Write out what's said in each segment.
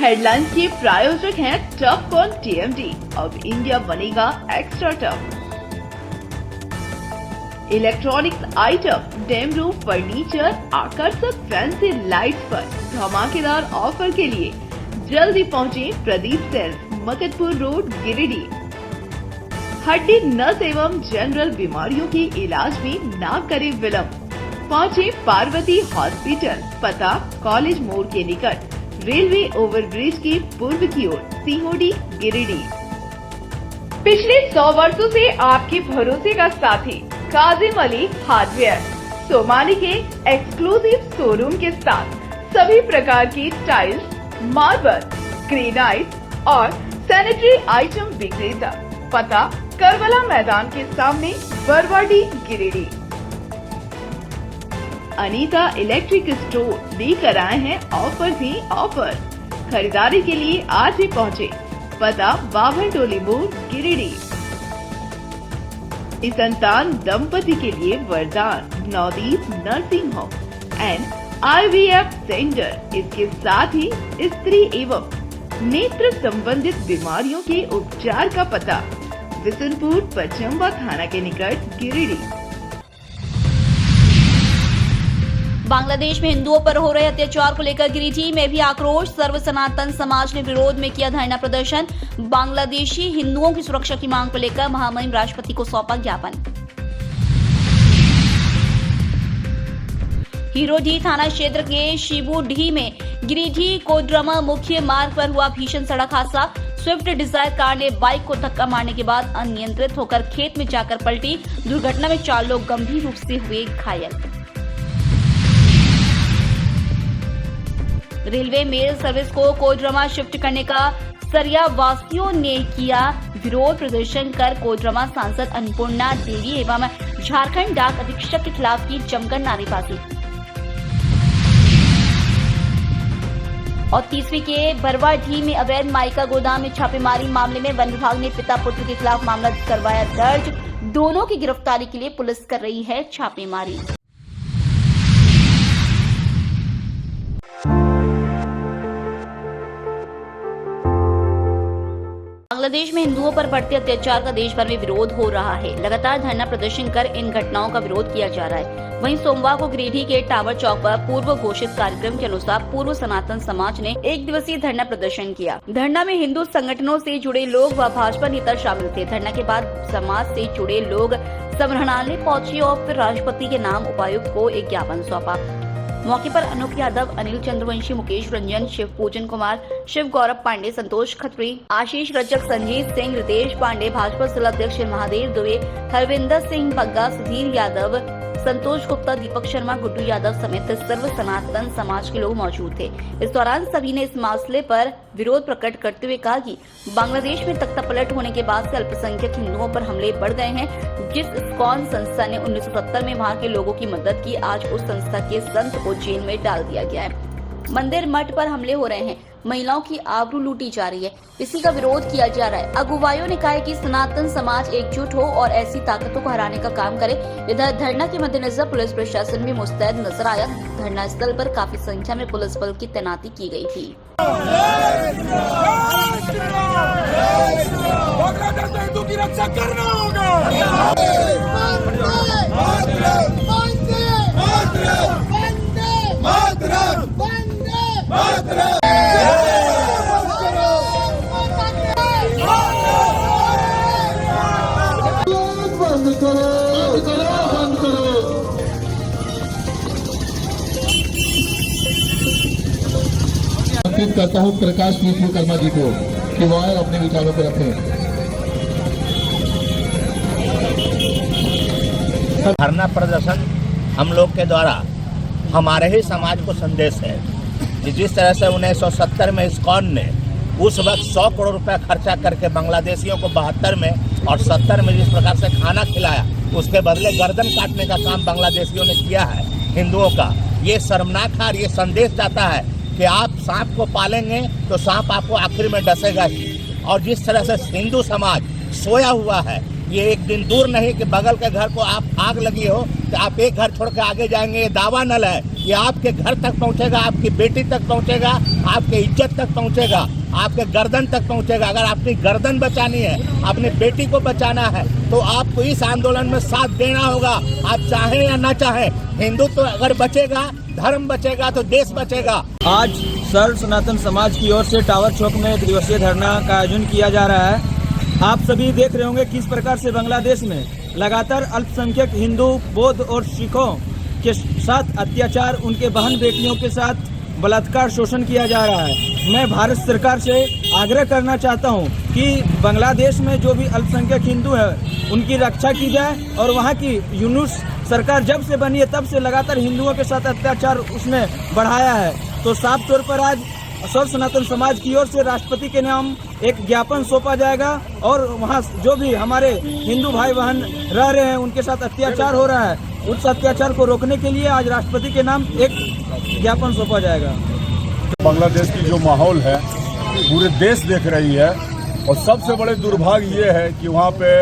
Headlines के प्रायोजक हैं टफकॉन TMT। अब इंडिया बनेगा extra tough. Electronics item, dam roof furniture, आकर्षक फैंसी लाइट्स पर धमाकेदार ऑफर के लिए जल्दी पहुंचे प्रदीप सेल्स, मकतपुर रोड, गिरिडीह। हड्डी, नस एवं जनरल बीमारियों के इलाज में ना करे विलंब। पहुंचे पार्वती हॉस्पिटल, पता कॉलेज मोड़ के निकट, रेलवे ओवरब्रिज के पूर्व की ओर, सीहोडी, गिरिडीह। पिछले 100 वर्षों से आपके भरोसे का साथी काजिम अली हार्डवेयर, सोमानी के एक्सक्लूसिव शोरूम के साथ सभी प्रकार की टाइल्स, मार्बल, ग्रेनाइट और सैनिटरी आइटम विक्रेता। पता करबला मैदान के सामने, बरवाडी, गिरिडीह। अनीता इलेक्ट्रिक स्टोर लेकर आए हैं ऑफर ही ऑफर। खरीदारी के लिए आज ही पहुंचे, पता बाभन टोली मोड़, गिरिडीह। इस संतान दंपति के लिए वरदान Navdeep nursing home and IVF centre. इसके साथ ही स्त्री एवं नेत्र संबंधित बीमारियों के उपचार का पता बिशनपुर, पचम्बा थाना के निकट, गिरिडीह। बांग्लादेश में हिंदुओं पर हो रहे अत्याचार को लेकर गिरिडीह में भी आक्रोश। सर्व सनातन समाज ने विरोध में किया धरना प्रदर्शन। बांग्लादेशी हिंदुओं की सुरक्षा की मांग को लेकर महामहिम राष्ट्रपति को सौंपा ज्ञापन। हीरोडीह थाना क्षेत्र के शिबूडीह में गिरिडीह कोडरमा मुख्य मार्ग पर हुआ भीषण सड़क हादसा। स्विफ्ट डिजायर कार ने बाइक को धक्का मारने के बाद अनियंत्रित होकर खेत में जाकर पलटी। दुर्घटना में 4 लोग गंभीर रूप से हुए घायल। रेलवे मेल सर्विस को कोडरमा शिफ्ट करने का सरिया वासियों ने किया विरोध प्रदर्शन कर कोडरमा सांसद अन्नपूर्णा देवी एवं झारखंड डाक अधीक्षक के खिलाफ की जमकर नारेबाजी। और 30वीं के बरवाडीह में अवैध माइका गोदाम में छापेमारी मामले में वन विभाग ने पिता पुत्र के खिलाफ मामला करवाया दर्ज। दोनों की गिरफ्तारी के लिए पुलिस कर रही है छापेमारी। बांग्लादेश में हिंदुओं पर बढ़ते अत्याचार का देश भर में विरोध हो रहा है। लगातार धरना प्रदर्शन कर इन घटनाओं का विरोध किया जा रहा है। वहीं सोमवार को गिरिडीह के टावर चौक पर पूर्व घोषित कार्यक्रम के अनुसार पूर्व सनातन समाज ने 1 दिवसीय धरना प्रदर्शन किया। धरना में हिंदू संगठनों से जुड़े लोग व भाजपा नेता शामिल थे। धरना के बाद समाज से जुड़े लोग संग्रहालय पहुंचे और फिर राष्ट्रपति के नाम उपायुक्त को एक ज्ञापन सौंपा। मौके पर अनूप यादव, अनिल चंद्रवंशी, मुकेश रंजन, शिव पूजन कुमार, शिव गौरव पांडे, संतोष खत्री, आशीष रजक, संजीत सिंह, रितेश पांडे, भाजपा जिला अध्यक्ष महादेव दुबे, हरविंदर सिंह बग्गा, सुधीर यादव, संतोष गुप्ता, दीपक शर्मा, गुड्डू यादव समेत सर्व सनातन समाज के लोग मौजूद थे। इस दौरान सभी ने इस मसले पर विरोध प्रकट करते हुए कहा कि बांग्लादेश में तख्तापलट होने के बाद से अल्पसंख्यक हिंदुओं पर हमले बढ़ गए हैं। जिस इस्कॉन संस्था ने 1970 में वहां के लोगों की मदद की, आज उस संस्था के संत को जेल में डाल दिया गया है। मंदिर मठ पर हमले हो रहे हैं, महिलाओं की आबरू लूटी जा रही है, इसी का विरोध किया जा रहा है। अगुवाइयों ने कहा है कि सनातन समाज एकजुट हो और ऐसी ताकतों को हराने का काम करे। इधर धरना के मद्देनजर पुलिस प्रशासन भी मुस्तैद नजर आया। धरना स्थल पर काफी संख्या में पुलिस बल की तैनाती की गई थी। की रक्षा करना होगा। करता हूँ प्रकाश विश्वकर्मा जी को कि वह अपने विचारों को रखें। धरना प्रदर्शन हम लोग के द्वारा हमारे ही समाज को संदेश है कि जिस तरह से 1970 में इस्कॉन ने उस वक्त 100 करोड़ रुपया खर्चा करके बांग्लादेशियों को 72 में और 70 में जिस प्रकार से खाना खिलाया, उसके बदले गर्दन काटने का काम बांग्लादेशियों ने किया है हिंदुओं का। ये शर्मनाक है और ये संदेश जाता है कि आप सांप को पालेंगे तो सांप आपको आखिर में डसेगा ही। और जिस तरह से हिंदू समाज सोया हुआ है, ये एक दिन दूर नहीं कि बगल के घर को आप आग लगी हो तो आप एक घर छोड़ के आगे जाएंगे। ये दावा नल है, ये आपके घर तक पहुंचेगा, आपकी बेटी तक पहुंचेगा, आपके इज्जत तक पहुंचेगा, आपके गर्दन तक पहुंचेगा। अगर अपनी गर्दन बचानी है, अपनी बेटी को बचाना है, तो आपको इस आंदोलन में साथ देना होगा, आप चाहें या ना चाहें। हिंदुत्व अगर बचेगा, धर्म बचेगा तो देश बचेगा। आज सर्व सनातन समाज की ओर से टावर चौक में एक दिवसीय धरना का आयोजन किया जा रहा है। आप सभी देख रहे होंगे किस प्रकार से बांग्लादेश में लगातार अल्पसंख्यक हिंदू, बौद्ध और सिखों के साथ अत्याचार, उनके बहन बेटियों के साथ बलात्कार, शोषण किया जा रहा है। मैं भारत सरकार से आग्रह करना चाहता हूं कि बांग्लादेश में जो भी अल्पसंख्यक हिंदू हैं उनकी रक्षा की जाए। और वहां की यूनुस सरकार जब से बनी है तब से लगातार हिंदुओं के साथ अत्याचार उसने बढ़ाया है। तो साफ तौर पर आज सर्व सनातन समाज की ओर से राष्ट्रपति के नाम एक ज्ञापन सौंपा जाएगा और वहाँ जो भी हमारे हिंदू भाई बहन रह रहे हैं उनके साथ अत्याचार हो रहा है, उस अत्याचार को रोकने के लिए आज राष्ट्रपति के नाम एक ज्ञापन सौंपा जाएगा। बांग्लादेश की जो माहौल है पूरे देश देख रही है और सबसे बड़े दुर्भाग्य ये है कि वहाँ पे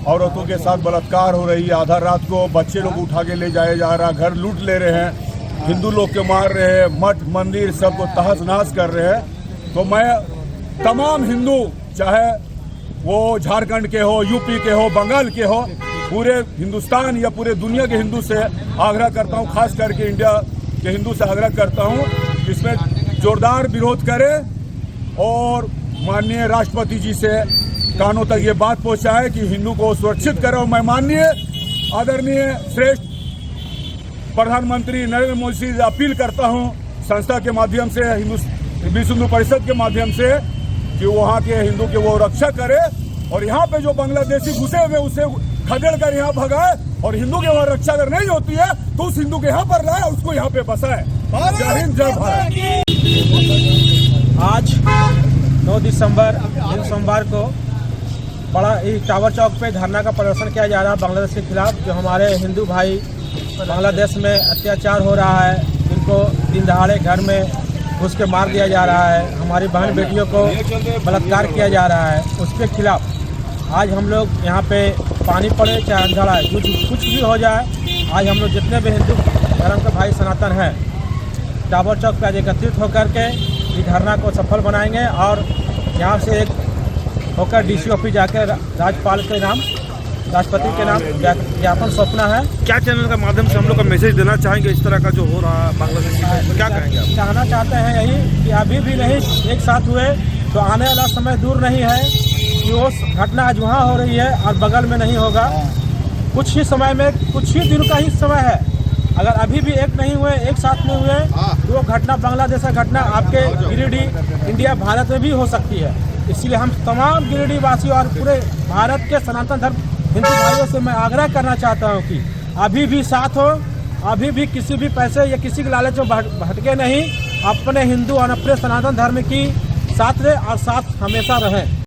औरतों के साथ बलात्कार हो रही है। आधा रात को बच्चे लोग उठा के ले जाया जा रहा, घर लूट ले रहे हैं, हिंदू लोग के मार रहे हैं, मठ मंदिर सबको तहस नहस कर रहे हैं। तो मैं तमाम हिंदू, चाहे वो झारखंड के हो, यूपी के हो, बंगाल के हो, पूरे हिंदुस्तान या पूरे दुनिया के हिंदू से आग्रह करता हूँ, खास करके इंडिया के हिंदू से आग्रह करता हूँ इसमें जोरदार विरोध करें और माननीय राष्ट्रपति जी से कानों तक ये बात पहुँचाए कि हिंदू को सुरक्षित करें। मैं माननीय आदरणीय श्रेष्ठ प्रधानमंत्री नरेंद्र मोदी से अपील करता हूं संस्था के माध्यम से, विश्व हिंदू परिषद के माध्यम से, कि वहां के हिंदू के वो रक्षा करे और यहाँ पे जो बांग्लादेशी घुसे हुए उसे खदेड़ कर यहाँ भगाए और हिंदू के वहाँ रक्षा अगर नहीं होती है तो उस हिंदू के यहाँ पर लाए, उसको यहाँ पे बसाए। जय हिंद, जय भारत। आज 9 दिसंबर दिन सोमवार को बड़ा टावर चौक पे धरना का प्रदर्शन किया जा रहा है बांग्लादेश के खिलाफ। जो हमारे हिंदू भाई बांग्लादेश में अत्याचार हो रहा है, जिनको दिन दहाड़े घर में घुस के मार दिया जा रहा है, हमारी बहन बेटियों को बलात्कार किया जा रहा है, उसके खिलाफ आज हम लोग यहाँ पे पानी पड़े चाहे अंधेरा है, कुछ भी हो जाए, आज हम लोग जितने भी हिंदू धर्म के भाई सनातन हैं टावर चौक पर एकत्रित होकर के इस धरना को सफल बनाएंगे और यहाँ से एक होकर डीसी ऑफिस जाकर राज्यपाल के नाम, राष्ट्रपति के नाम ज्ञापन सौंपना है। क्या चैनल का माध्यम से हम लोग का मैसेज देना चाहेंगे इस तरह का जो हो रहा है बांग्लादेश में, क्या कहेंगे आप? कहना चाहते हैं यही कि अभी भी नहीं एक साथ हुए तो आने वाला समय दूर नहीं है कि वो घटना आज वहाँ हो रही है और बगल में नहीं होगा। कुछ ही समय में, कुछ ही दिन का ही समय है, अगर अभी भी एक नहीं हुए, एक साथ में हुए तो वो घटना, बांग्लादेश का घटना आपके गिरिडीह, इंडिया, भारत में भी हो सकती है। इसलिए हम तमाम गिरिडीह वासियों और पूरे भारत के सनातन धर्म हिंदू भाइयों से मैं आग्रह करना चाहता हूं कि अभी भी साथ हो, अभी भी किसी भी पैसे या किसी के लालच में भटके नहीं, अपने हिंदू और अपने सनातन धर्म की साथ रहे और साथ हमेशा रहें।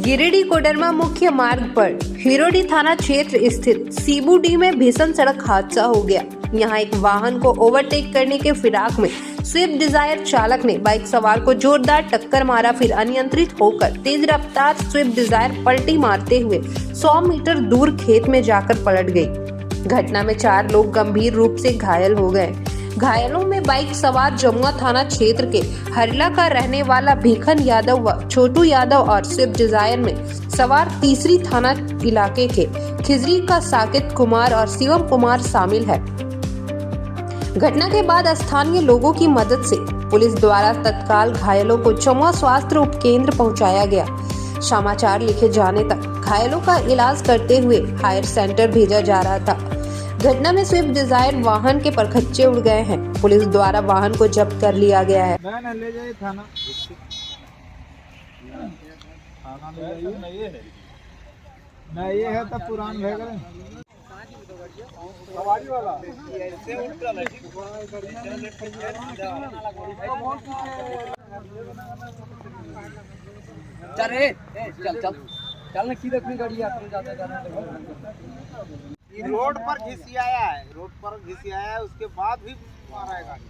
गिरिडीह कोडरमा मुख्य मार्ग पर हिरोडी थाना क्षेत्र स्थित सीबूडी में भीषण सड़क हादसा हो गया। यहां एक वाहन को ओवरटेक करने के फिराक में स्विफ्ट डिजायर चालक ने बाइक सवार को जोरदार टक्कर मारा, फिर अनियंत्रित होकर तेज रफ्तार स्विफ्ट डिजायर पलटी मारते हुए 100 मीटर दूर खेत में जाकर पलट गई। घटना में 4 लोग गंभीर रूप से घायल हो गए। घायलों में बाइक सवार जमुआ थाना क्षेत्र के हरला का रहने वाला भीखन यादव व छोटू यादव और स्विफ्ट डिजायर में सवार तीसरी थाना इलाके के खिजरी का साकिब कुमार और शिवम कुमार शामिल है। घटना के बाद स्थानीय लोगों की मदद से पुलिस द्वारा तत्काल घायलों को जमुआ स्वास्थ्य उपकेंद्र पहुंचाया गया। समाचार लिखे जाने तक घायलों का इलाज करते हुए हायर सेंटर भेजा जा रहा था। घटना में स्विफ्ट डिजायर वाहन के परखच्चे उड़ गए हैं। पुलिस द्वारा वाहन को जब्त कर लिया गया है। ले जाइए थाना नहीं है तो पुरान भेगल सवारी वाला चल ना की देखनी गाड़ी आते जाते जाना रोड पर घिसियाया है, रोड पर घिसियाया है, उसके बाद भी मारा है गाड़ी।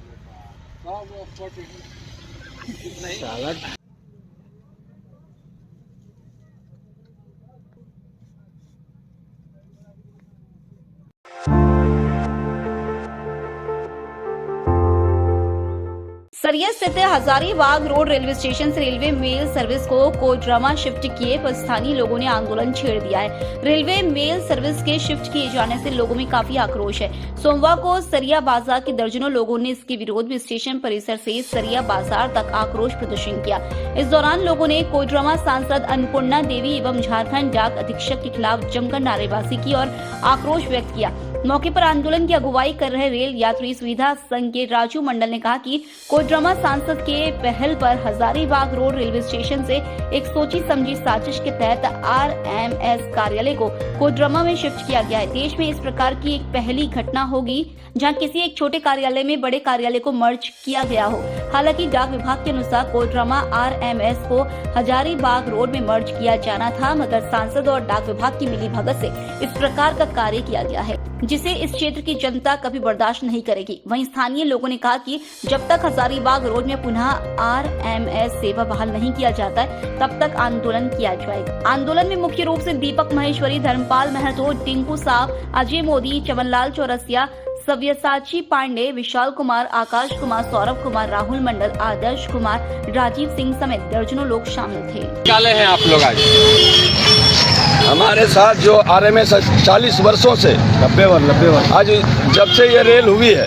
सरिया स्थित हजारीबाग रोड रेलवे स्टेशन से रेलवे मेल सर्विस को कोडरमा शिफ्ट किए पर स्थानीय लोगों ने आंदोलन छेड़ दिया है। रेलवे मेल सर्विस के शिफ्ट किए जाने से लोगों में काफी आक्रोश है। सोमवार को सरिया बाजार के दर्जनों लोगों ने इसके विरोध में स्टेशन परिसर से सरिया बाजार तक आक्रोश प्रदर्शन किया। इस दौरान लोगों ने कोडरमा सांसद अन्नपूर्णा देवी एवं झारखंड डाक अधीक्षक के खिलाफ जमकर नारेबाजी की और आक्रोश व्यक्त किया। मौके पर आंदोलन की अगुवाई कर रहे रेल यात्री सुविधा संघ के राजू मंडल ने कहा कि कोडरमा सांसद के पहल पर हजारीबाग रोड रेलवे स्टेशन से एक सोची समझी साजिश के तहत RMS कार्यालय को कोडरमा में शिफ्ट किया गया है। देश में इस प्रकार की एक पहली घटना होगी जहां किसी एक छोटे कार्यालय में बड़े कार्यालय को मर्ज किया गया हो। हालांकि डाक विभाग के अनुसार कोडरमा RMS को हजारीबाग रोड में मर्ज किया जाना था, मगर सांसद और डाक विभाग की मिलीभगत से इस प्रकार का कार्य किया गया है, जिसे इस क्षेत्र की जनता कभी बर्दाश्त नहीं करेगी। वहीं स्थानीय लोगों ने कहा कि जब तक हजारीबाग रोड में पुनः RMS सेवा बहाल नहीं किया जाता है, तब तक आंदोलन किया जाएगा। आंदोलन में मुख्य रूप से दीपक महेश्वरी, धर्मपाल महतो, टिंकू साहब, अजय मोदी, चमनलाल चौरसिया, सव्यसाची पांडे, विशाल कुमार, आकाश कुमार, सौरभ कुमार, राहुल मंडल, आदर्श कुमार, राजीव सिंह समेत दर्जनों लोग शामिल थे। निकाले हैं आप लोग आज हमारे साथ जो RMS 40 वर्षों से 90 वर्ष आज जब से ये रेल हुई है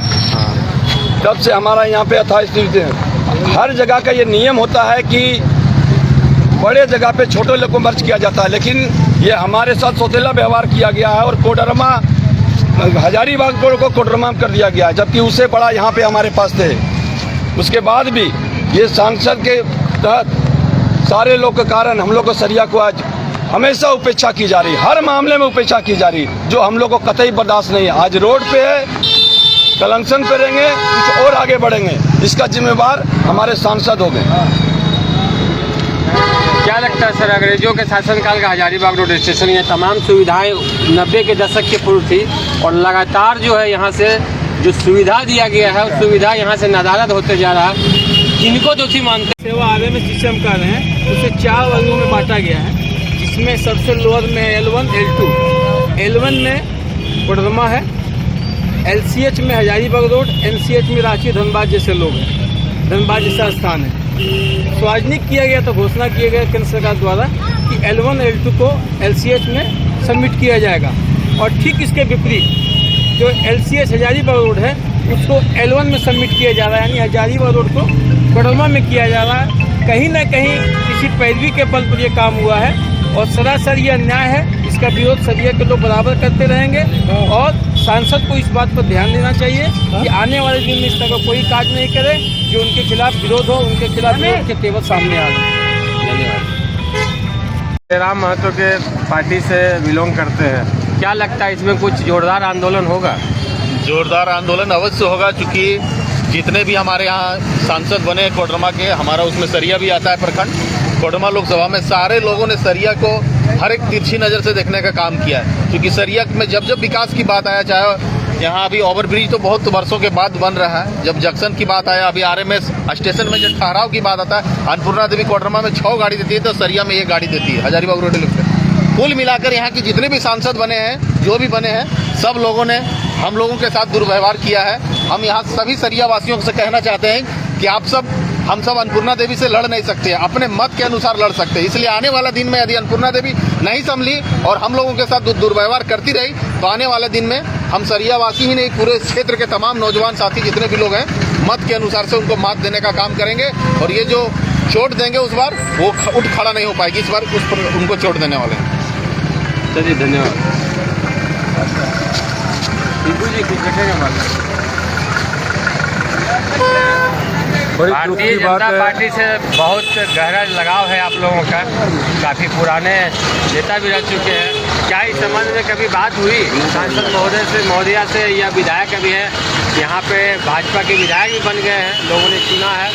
तब से हमारा यहाँ पे यथास्थिति है। हर जगह का ये नियम होता है कि बड़े जगह पे छोटे लोग को मर्ज किया जाता है, लेकिन ये हमारे साथ सौतेला व्यवहार किया गया है और कोडरमा हजारीबाग को कोडरमा कर दिया गया है, जबकि उससे बड़ा यहाँ पे हमारे पास थे। उसके बाद भी ये सांसद के तहत सारे लोग के कारण हम लोग को सरिया को आज हमेशा उपेक्षा की जा रही, हर मामले में उपेक्षा की जा रही, जो हम लोग को कतई बर्दाश्त नहीं है। आज रोड पे है, कल अनशन पे रहेंगे, कुछ और आगे बढ़ेंगे, इसका जिम्मेवार हमारे सांसद हो गए। क्या लगता है सर, अंग्रेजों के शासनकाल का हजारीबाग रोड स्टेशन ये तमाम सुविधाएं 90 के दशक के पूर्व थी और लगातार जो है यहाँ से जो सुविधा दिया गया है उस सुविधा यहाँ से नदारद होते जा रहा है। इनको दोषी मानते हैं। सेवा RMS जिसे हम कह रहे हैं उसे 4 वर्गों में बांटा गया है, जिसमें सबसे लोअर में L1, L2। L1 में कोडरमा है, LCH में हजारीबाग रोड, NCH में रांची धनबाद जैसे लोग हैं, धनबाद जैसा स्थान है। सार्वजनिक किया गया तो घोषणा किया गया केंद्र सरकार द्वारा कि L1, L2 को LCH में सबमिट किया जाएगा और ठीक इसके विपरीत जो LCH हजारीबाग रोड है उसको L1 में सबमिट किया जा रहा है, यानी हजारीबाग रोड को कोडरमा में किया जा रहा है। कहीं ना कहीं किसी पैरवी के बल पर यह काम हुआ है और सरासर यह अन्याय है। इसका विरोध सरिया के लोग बराबर करते रहेंगे और सांसद को इस बात पर ध्यान देना चाहिए कि आने वाले दिन में इस तरह का कोई कार्य नहीं करे जो उनके खिलाफ विरोध हो, उनके खिलाफ विरोध के तेवर सामने आ जाए। धन्यवाद। राम महतो के पार्टी से बिलोंग करते हैं, क्या लगता है इसमें कुछ जोरदार आंदोलन होगा? जोरदार आंदोलन अवश्य होगा, क्योंकि जितने भी हमारे यहाँ सांसद बने कोडरमा के, हमारा उसमें सरिया भी आता है प्रखंड, कोडरमा लोकसभा में सारे लोगों ने सरिया को हर एक तिरछी नज़र से देखने का काम किया है। क्योंकि सरिया में जब जब विकास की बात आया, चाहे यहाँ अभी ओवरब्रिज तो बहुत वर्षों के बाद बन रहा है, जब जंक्शन की बात आया, अभी RMS स्टेशन में जब ठहराव की बात आता है, अन्नपूर्णा देवी कोडरमा में 6 गाड़ी देती है तो सरिया में 1 गाड़ी देती है हजारीबाग रोड लिफ्ट। कुल मिलाकर यहाँ के जितने भी सांसद बने हैं, जो भी बने हैं, सब लोगों ने हम लोगों के साथ दुर्व्यवहार किया है। हम यहाँ सभी सरिया वासियों से कहना चाहते हैं कि हम सब अन्नपूर्णा देवी से लड़ नहीं सकते, अपने मत के अनुसार लड़ सकते हैं। इसलिए आने वाला दिन में यदि अन्नपूर्णा देवी नहीं संभली और हम लोगों के साथ दुर्व्यवहार करती रही तो आने वाले दिन में हम सरिया वासी ही नहीं, पूरे क्षेत्र के तमाम नौजवान साथी जितने भी लोग हैं, मत के अनुसार से उनको मात देने का काम करेंगे और ये जो चोट देंगे उस बार वो उठ खड़ा नहीं हो पाएगी, इस बार उस पर उनको चोट देने वाले हैं। चलिए धन्यवाद। जी कुछ कहेंगे? भारतीय जनता पार्टी से बहुत गहरा लगाव है आप लोगों का, काफ़ी पुराने नेता भी रह चुके हैं। क्या इस संबंध में कभी बात हुई सांसद महोदय से, महोदया से, या विधायक भी है यहाँ पे, भाजपा के विधायक भी बन गए हैं, लोगों ने चुना है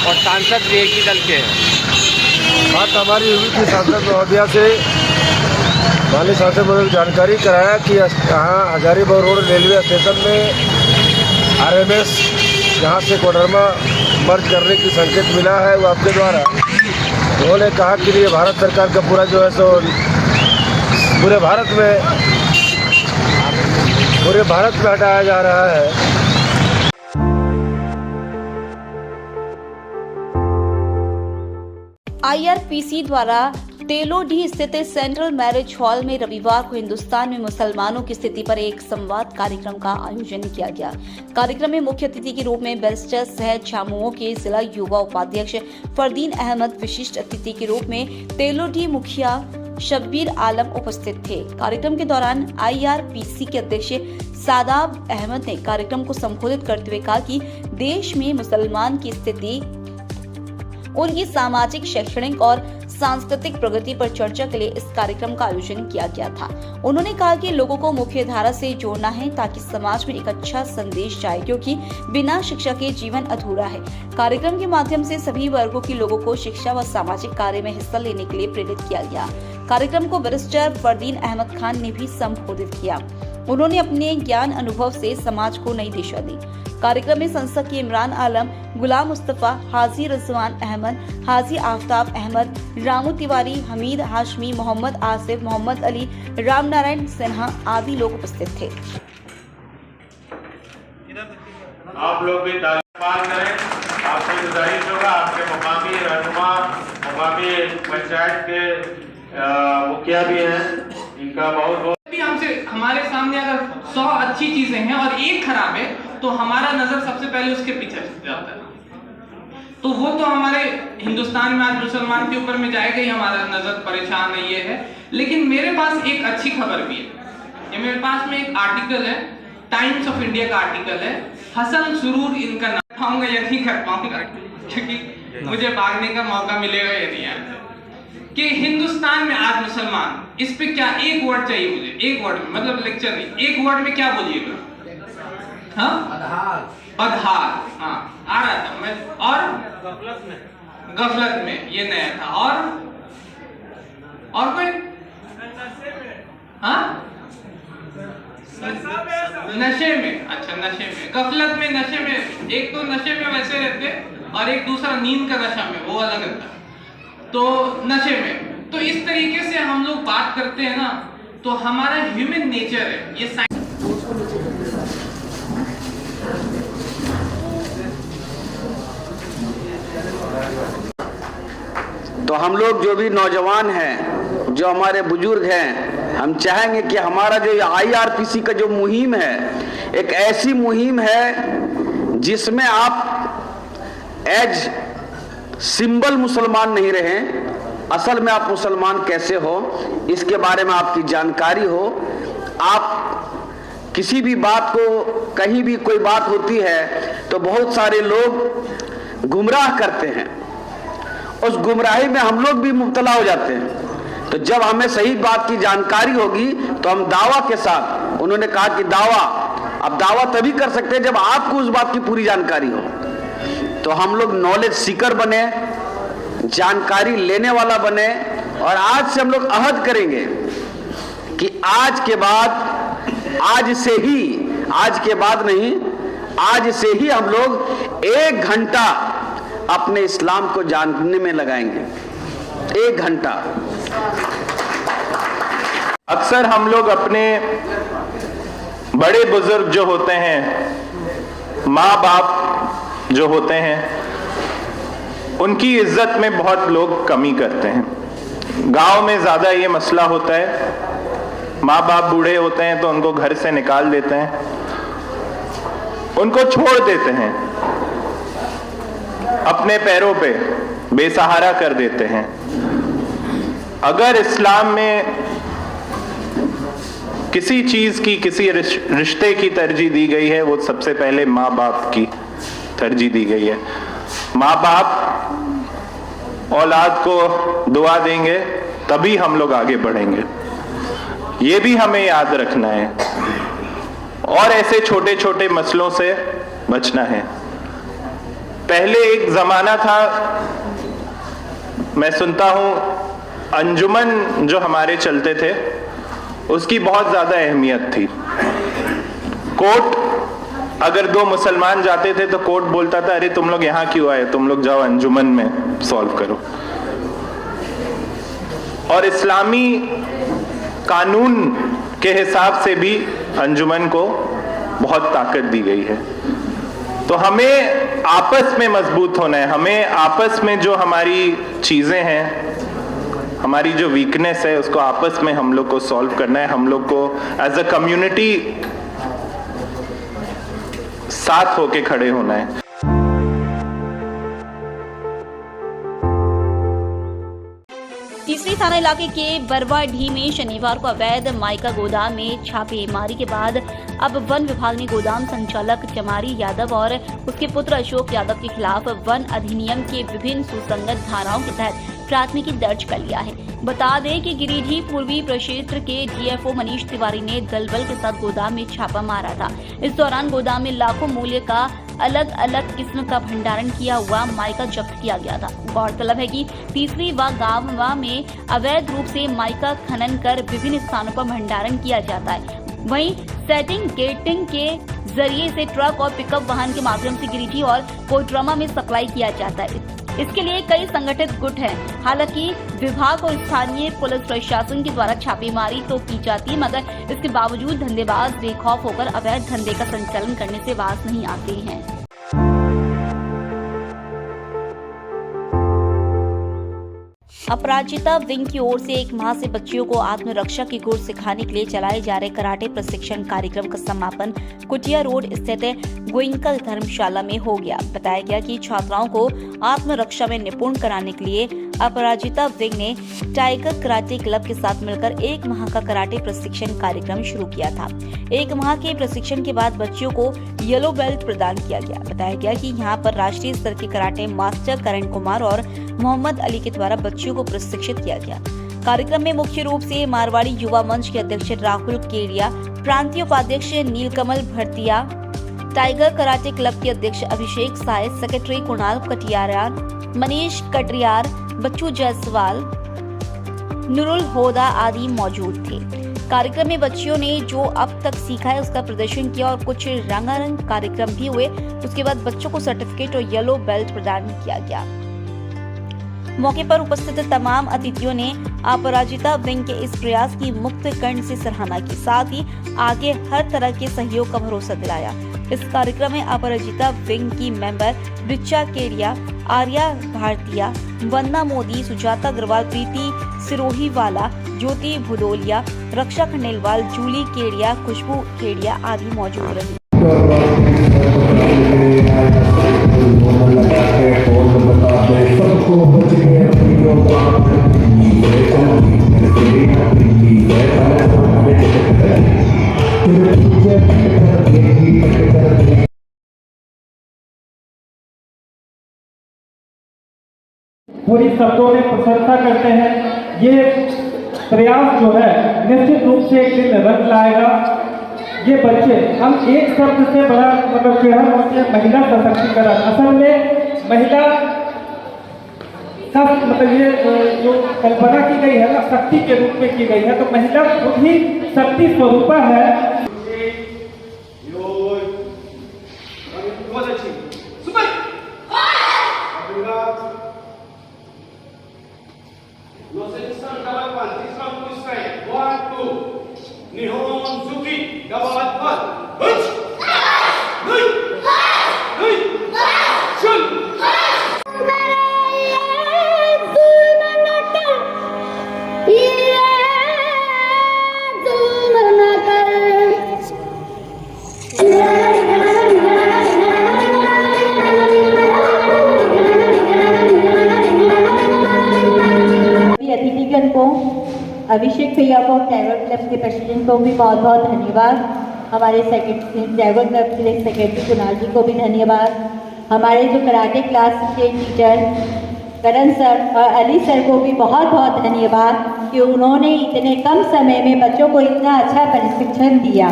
और सांसद भी एक ही दल के हैं? बात हमारी हुई थी सांसद महोदया से, माननीय सांसद महोदय ने जानकारी कराया कि यहाँ हजारीबाग रोड रेलवे स्टेशन में RMS जहाँ से कोडरमा मर्ज करने की संकेत मिला है वो आपके द्वारा, उन्होंने कहा कि ये भारत सरकार का पूरा जो है सो पूरे भारत में हटाया जा रहा है। IRPC द्वारा तेलोडी स्थित सेंट्रल मैरिज हॉल में रविवार को हिंदुस्तान में मुसलमानों की स्थिति पर एक संवाद कार्यक्रम का आयोजन किया गया। कार्यक्रम में मुख्य अतिथि के रूप में बैरिस्टर सह झामुमो के जिला युवा उपाध्यक्ष फरदीन अहमद, विशिष्ट अतिथि के रूप में तेलोडी मुखिया शब्बीर आलम उपस्थित थे। कार्यक्रम के दौरान IRPC के अध्यक्ष सादाब अहमद ने कार्यक्रम को संबोधित करते हुए कहा कि देश में मुसलमान की स्थिति, उनकी सामाजिक, शैक्षणिक और सांस्कृतिक प्रगति पर चर्चा के लिए इस कार्यक्रम का आयोजन किया गया था। उन्होंने कहा कि लोगों को मुख्य धारा से जोड़ना है ताकि समाज में एक अच्छा संदेश जाए, क्योंकि बिना शिक्षा के जीवन अधूरा है। कार्यक्रम के माध्यम से सभी वर्गों के लोगों को शिक्षा व सामाजिक कार्य में हिस्सा लेने के लिए प्रेरित किया गया। कार्यक्रम को बैरिस्टर फरदीन अहमद खान ने भी संबोधित किया। उन्होंने अपने ज्ञान अनुभव से समाज को नई दिशा दी। कार्यक्रम में संसद के इमरान आलम, गुलाम मुस्तफा, हाजी रिजवान अहमद, हाजी आफ्ताब अहमद, रामू तिवारी, हमीद हाशमी, मोहम्मद आसिफ, मोहम्मद अली, राम नारायण सिन्हा आदि लोग उपस्थित थे। आप लोग भी तालीम करें, आपसे गुजारिश होगा आपके मुकामी रहनुमा, मुकामी पंचायत के मुखिया भी हैं, इनका बहुत बहुत हमसे हमारे सामने अगर 100 अच्छी चीजें हैं और एक खराब है तो हमारा नजर सबसे पहले उसके पीछे जाता है। तो वो तो हमारे हिंदुस्तान में आज मुसलमान के ऊपर में जाएगा ही, हमारा नजर परेशान है, ये है। लेकिन मेरे पास एक अच्छी खबर भी है। ये मेरे पास में एक आर्टिकल है, टाइम्स ऑफ इंडिया का आर्टिकल है। हसन सुरूर इनका नाम पाऊंगा या नहीं कर पाऊंगा, क्योंकि मुझे भागने का मौका मिलेगा या नहीं यहाँ कि हिंदुस्तान में आज मुसलमान, इस पे क्या एक वर्ड चाहिए मुझे, एक वर्ड में, मतलब लेक्चर नहीं, एक वर्ड में क्या बोलिएगा? हाँ, बदहाल। हाँ, आ रहा था मैं। और गफलत में, ये नया था। और कोई? हाँ, नशे में। अच्छा, नशे में, गफलत में, नशे में। एक तो नशे में वैसे रहते और एक दूसरा नींद का नशा में, वो अलग रहता। तो नशे में, तो इस तरीके से हम लोग बात करते हैं ना, तो हमारा ह्यूमन नेचर है ये। तो हम लोग जो भी नौजवान हैं, जो हमारे बुजुर्ग हैं, हम चाहेंगे कि हमारा जो IRPC का जो मुहिम है, एक ऐसी मुहिम है जिसमें आप एज सिंबल मुसलमान नहीं रहे, असल में आप मुसलमान कैसे हो इसके बारे में आपकी जानकारी हो। आप किसी भी बात को, कहीं भी कोई बात होती है तो बहुत सारे लोग गुमराह करते हैं, उस गुमराही में हम लोग भी मुब्तला हो जाते हैं। तो जब हमें सही बात की जानकारी होगी तो हम दावा के साथ, उन्होंने कहा कि दावा, अब दावा तभी कर सकते हैं जब आपको उस बात की पूरी जानकारी हो। तो हम लोग नॉलेज सीकर बने, जानकारी लेने वाला बने, और आज से हम लोग अहद करेंगे कि आज के बाद, आज से ही, आज के बाद नहीं, आज से ही हम लोग 1 घंटा अपने इस्लाम को जानने में लगाएंगे। 1 घंटा। अक्सर हम लोग अपने बड़े बुजुर्ग जो होते हैं, माँ बाप जो होते हैं, उनकी इज्जत में बहुत लोग कमी करते हैं। गांव में ज़्यादा ये मसला होता है, माँ बाप बूढ़े होते हैं तो उनको घर से निकाल देते हैं, उनको छोड़ देते हैं, अपने पैरों पे बेसहारा कर देते हैं। अगर इस्लाम में किसी चीज़ की, किसी रिश्ते की तरजीह दी गई है, वो सबसे पहले माँ बाप की तरजीह दी गई है। माँ बाप औलाद को दुआ देंगे तभी हम लोग आगे बढ़ेंगे, ये भी हमें याद रखना है। और ऐसे छोटे छोटे मसलों से बचना है। पहले एक जमाना था, मैं सुनता हूं, अंजुमन जो हमारे चलते थे उसकी बहुत ज्यादा अहमियत थी। कोर्ट अगर 2 मुसलमान जाते थे तो कोर्ट बोलता था, अरे तुम लोग यहाँ क्यों आए, तुम लोग जाओ अंजुमन में सॉल्व करो। और इस्लामी कानून के हिसाब से भी अंजुमन को बहुत ताकत दी गई है। तो हमें आपस में मजबूत होना है। हमें आपस में जो हमारी चीजें हैं, हमारी जो वीकनेस है, उसको आपस में हम लोग को सॉल्व करना है। हम लोग को एज अ कम्युनिटी साथ होके खड़े होना है। तीसरी थाना इलाके के बरवाडीह में शनिवार को अवैध माइका गोदाम में छापेमारी के बाद अब वन विभाग ने गोदाम संचालक चमारी यादव और उसके पुत्र अशोक यादव के खिलाफ वन अधिनियम के विभिन्न सुसंगत धाराओं के तहत प्राथमिकी दर्ज कर लिया है। बता दें कि गिरिडीह पूर्वी प्रक्षेत्र के डीएफओ मनीष तिवारी ने दलबल के साथ गोदाम में छापा मारा था। इस दौरान गोदाम में लाखों मूल्य का अलग अलग किस्म का भंडारण किया हुआ माइका जब्त किया गया था। गौरतलब है कि तीसरी व गांव में अवैध रूप से माइका खनन कर विभिन्न स्थानों पर भंडारण किया जाता है। वहीं सेटिंग गेटिंग के जरिए से ट्रक और पिकअप वाहन के माध्यम से गिरिडीह और कोडरमा में सप्लाई किया जाता है। इसके लिए कई संगठित गुट हैं। हालांकि विभाग और स्थानीय पुलिस प्रशासन के द्वारा छापेमारी तो की जाती है, मगर इसके बावजूद धंधेबाज बेखौफ होकर अवैध धंधे का संचालन करने से बाज नहीं आते हैं। अपराजिता विंग की ओर से 1 माह से बच्चियों को आत्मरक्षा की गुर सिखाने के लिए चलाए जा रहे कराटे प्रशिक्षण कार्यक्रम का समापन कुटिया रोड स्थित गोइंकल धर्मशाला में हो गया। बताया गया कि छात्राओं को आत्मरक्षा में निपुण कराने के लिए अपराजिता विंग ने टाइगर कराटे क्लब के साथ मिलकर 1 माह का कराटे प्रशिक्षण कार्यक्रम शुरू किया था। 1 माह के प्रशिक्षण के बाद बच्चियों को येलो बेल्ट प्रदान किया गया। बताया गया कि यहाँ पर राष्ट्रीय स्तर के कराटे मास्टर करण कुमार और मोहम्मद अली के द्वारा बच्चियों को प्रशिक्षित किया गया। कार्यक्रम में मुख्य रूप से मारवाड़ी युवा मंच के अध्यक्ष राहुल केडिया, प्रांतीय उपाध्यक्ष नीलकमल भरतिया, टाइगर कराटे क्लब के अध्यक्ष अभिषेक साय, सेक्रेटरी कुणाल कटियार, मनीष कटरियार, बच्चू जायसवाल, नुरुल होदा आदि मौजूद थे। कार्यक्रम में बच्चियों ने जो अब तक सीखा है उसका प्रदर्शन किया और कुछ रंगारंग कार्यक्रम भी हुए। उसके बाद बच्चों को सर्टिफिकेट और येलो बेल्ट प्रदान किया गया। मौके पर उपस्थित तमाम अतिथियों ने अपराजिता विंग के इस प्रयास की मुक्त कर्ण से सराहना की, साथ ही आगे हर तरह के सहयोग का भरोसा दिलाया। इस कार्यक्रम में अपराजिता विंग की मेंबर रिचा केडिया, आर्या भारतीया, वंदना मोदी, सुजाता अग्रवाल, प्रीति सिरोहीवाला, ज्योति भुदोलिया, रक्षा खंडेलवाल, जूली केडिया, खुशबू केडिया आदि मौजूद रही। पूरी शब्दों में प्रशंसा करते हैं। ये प्रयास जो है निश्चित रूप से एक दिन रंग लाएगा। ये बच्चे हम एक शब्द से बड़ा मतलब चढ़ा होते हैं महिला सशक्तिकरण। असल में महिला का मतलब ये जो कल्पना की गई है ना शक्ति के रूप में की गई है, तो महिला खुद ही शक्ति स्वरूपा है। अभिषेक भैया को, टाइगर क्लब के प्रेसिडेंट को भी बहुत बहुत धन्यवाद। हमारे सेक्रेटरी टाइगर क्लब के सेक्रेटरी कुणाल जी को भी धन्यवाद। हमारे जो कराटे क्लास के टीचर करण सर और अली सर को भी बहुत बहुत धन्यवाद कि उन्होंने इतने कम समय में बच्चों को इतना अच्छा प्रशिक्षण दिया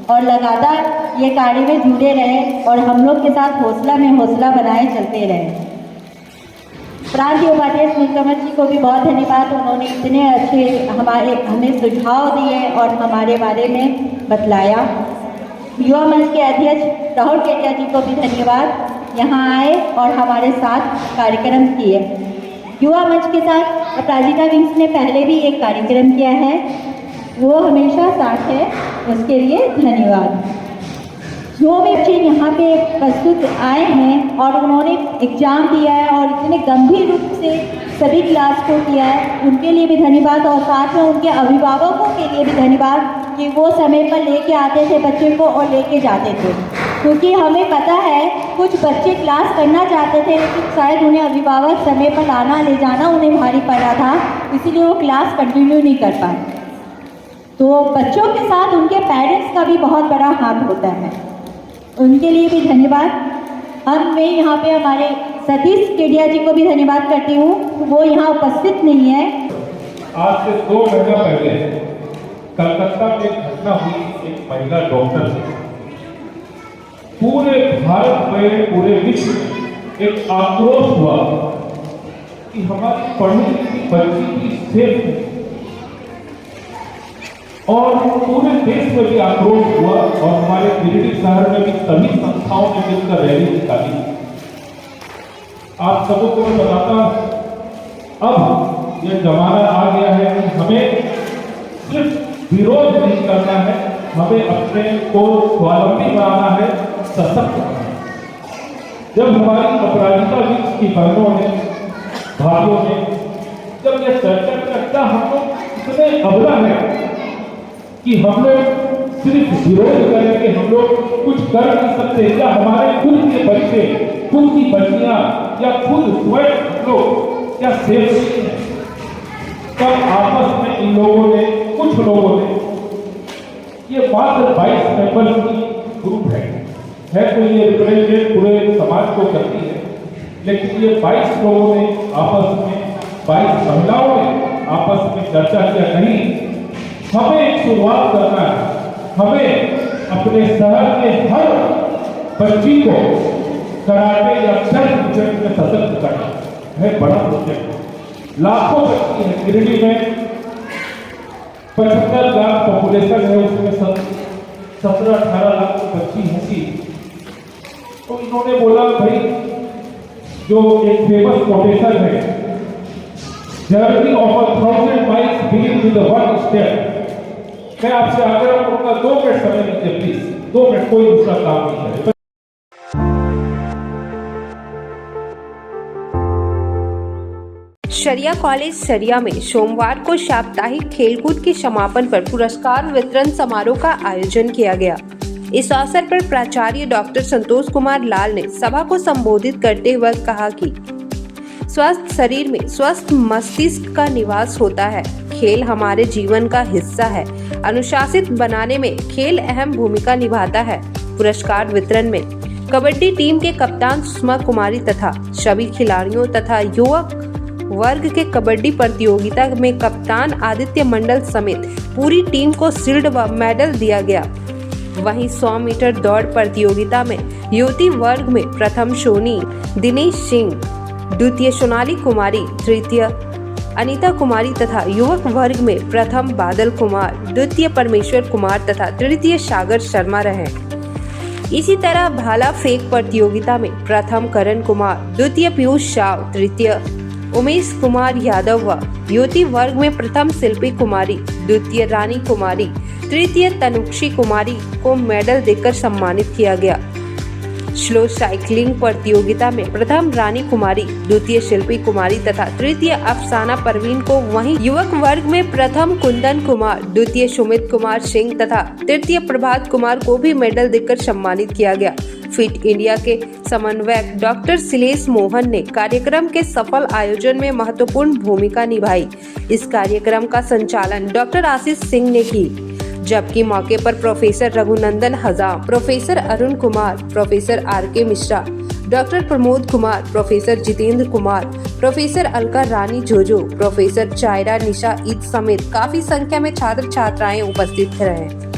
और लगातार ये कार्य में जुड़े रहे और हम लोग के साथ हौसला में हौसला बनाए चलते रहे। प्रांतीय उपाध्यक्ष नीलकमल जी को भी बहुत धन्यवाद। उन्होंने इतने अच्छे हमें सुझाव दिए और हमारे बारे में बतलाया। युवा मंच के अध्यक्ष राहुल केडिया जी को भी धन्यवाद, यहाँ आए और हमारे साथ कार्यक्रम किए। युवा मंच के साथ अपराजिता विंग्स ने पहले भी एक कार्यक्रम किया है, वो हमेशा साथ है, उसके लिए धन्यवाद। जो भी बच्चे यहाँ पे प्रस्तुत आए हैं और उन्होंने एग्ज़ाम दिया है और इतने गंभीर रूप से सभी क्लास को किया है, उनके लिए भी धन्यवाद। और साथ में उनके अभिभावकों के लिए भी धन्यवाद कि वो समय पर लेके आते थे बच्चे को और लेके जाते थे, क्योंकि हमें पता है कुछ बच्चे क्लास करना चाहते थे लेकिन शायद उन्हें अभिभावक समय पर लाना ले जाना उन्हें भारी पड़ रहा था, इसीलिए वो क्लास कंटिन्यू नहीं कर पाए। तो बच्चों के साथ उनके पेरेंट्स का भी बहुत बड़ा हाथ होता है, उनके लिए भी धन्यवाद। मैं यहाँ पे हमारे सतीश केडिया जी को भी धन्यवाद करती हूँ, वो यहाँ उपस्थित नहीं है। आज से 2 महीना पहले कलकत्ता में एक घटना हुई, एक महिला डॉक्टर से पूरे भारत में, पूरे विश्व में एक आक्रोश हुआ कि हमारी पढ़ने की बच्ची की सेफ, और पूरे देश में भी आक्रोश हुआ और हमारे गिरिडीह शहर में भी सभी संस्थाओं ने मिलकर रैली निकाली। आप सबको मैं बताता, अब ये जमाना आ गया है कि हमें सिर्फ विरोध नहीं करना है, हमें अपने को स्वावलंबी बनाना है, सशक्त बनाना है। जब हमारी अपराधिता विश्व की बहनों ने, भाइयों ने जब ये चर्चा करता, हम लोग इतने अबला है कि हम लोग सिर्फ विरोध करेंगे, हम लोग कुछ कर नहीं सकते, या हमारे खुद के बच्चे, खुद की बच्चियां या खुद स्वयं हम लोग क्या सेफ नहीं है। तब आपस में इन लोगों ने, कुछ लोगों ने, ये मात्र 22 मेंबर की ग्रुप है तो ये रिप्रेजेंट पूरे समाज को करती है, लेकिन ये 22 लोगों ने आपस में, 22 महिलाओं ने आपस में चर्चा किया, नहीं हमें एक शुरुआत करना है, हमें अपने शहर के हर बच्ची को कराटे या सेल्फ डिफेंस में सशक्त करना है। बड़ा प्रोजेक्ट, लाखों बच्ची है गिरिडीह में, 75 लाख पॉपुलेशन है, उसमें 17-18 लाख की बच्ची होंगी। तो इन्होंने बोला भाई, जो एक फेमस कोटेशन है, journey of 1000 miles begin with one step. मैं आपसे आग्रह करूंगा 2 मिनट समय दीजिए प्लीज, 2 मिनट, कोई दूसरा काम नहीं करे। शरिया कॉलेज सरिया में सोमवार को साप्ताहिक खेलकूद के समापन पर पुरस्कार वितरण समारोह का आयोजन किया गया। इस अवसर पर प्राचार्य डॉक्टर संतोष कुमार लाल ने सभा को संबोधित करते हुए कहा कि स्वस्थ शरीर में स्वस्थ मस्तिष्क का निवास होता है। खेल हमारे जीवन का हिस्सा है। अनुशासित बनाने में खेल अहम भूमिका निभाता है। पुरस्कार वितरण में कबड्डी टीम के कप्तान सुषमा कुमारी तथा सभी खिलाड़ियों तथा युवक वर्ग के कबड्डी प्रतियोगिता में कप्तान आदित्य मंडल समेत पूरी टीम को शील्ड व मेडल दिया गया। वहीं 100 मीटर दौड़ प्रतियोगिता में युवती वर्ग में प्रथम सोनी दिनेश सिंह, द्वितीय सोनाली कुमारी, तृतीय अनीता कुमारी तथा युवक वर्ग में प्रथम बादल कुमार, द्वितीय परमेश्वर कुमार तथा तृतीय सागर शर्मा रहे। इसी तरह भाला फेंक प्रतियोगिता में प्रथम करण कुमार, द्वितीय पीयूष साव, तृतीय उमेश कुमार यादव व युवती वर्ग में प्रथम शिल्पी कुमारी, द्वितीय रानी कुमारी, तृतीय तनुक्षी कुमारी को मेडल देकर सम्मानित किया गया। स्लो साइकिलिंग प्रतियोगिता में प्रथम रानी कुमारी, द्वितीय शिल्पी कुमारी तथा तृतीय अफसाना परवीन को, वहीं युवक वर्ग में प्रथम कुंदन कुमार, द्वितीय सुमित कुमार सिंह तथा तृतीय प्रभात कुमार को भी मेडल देकर सम्मानित किया गया। फिट इंडिया के समन्वयक डॉक्टर शिलेश मोहन ने कार्यक्रम के सफल आयोजन में महत्वपूर्ण भूमिका निभाई। इस कार्यक्रम का संचालन डॉक्टर आशीष सिंह ने की, जबकि मौके पर professor Raghunandan Hajam, professor Arun Kumar, professor RK Mishra, doctor Pramod Kumar, professor Jitendra Kumar, professor Alka Rani Jojo, professor चायरा निशा ईद समेत काफी संख्या में छात्र छात्राएं उपस्थित रहे।